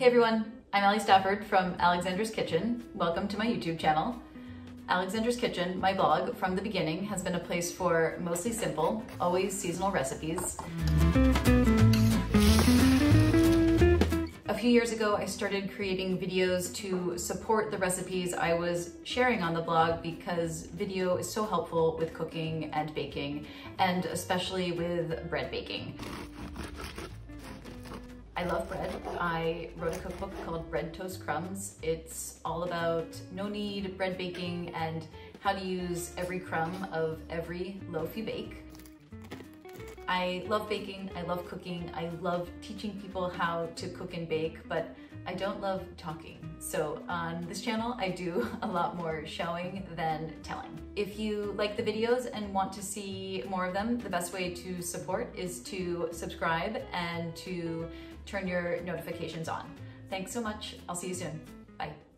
Hey everyone, I'm Allie Stafford from Alexandra's Kitchen. Welcome to my YouTube channel. Alexandra's Kitchen, my blog, from the beginning has been a place for mostly simple, always seasonal recipes. A few years ago, I started creating videos to support the recipes I was sharing on the blog because video is so helpful with cooking and baking, and especially with bread baking. I love bread. I wrote a cookbook called Bread Toast Crumbs. It's all about no-knead bread baking and how to use every crumb of every loaf you bake. I love baking, I love cooking, I love teaching people how to cook and bake, but I don't love talking. So on this channel, I do a lot more showing than telling. If you like the videos and want to see more of them, the best way to support is to subscribe and to turn your notifications on. Thanks so much. I'll see you soon. Bye.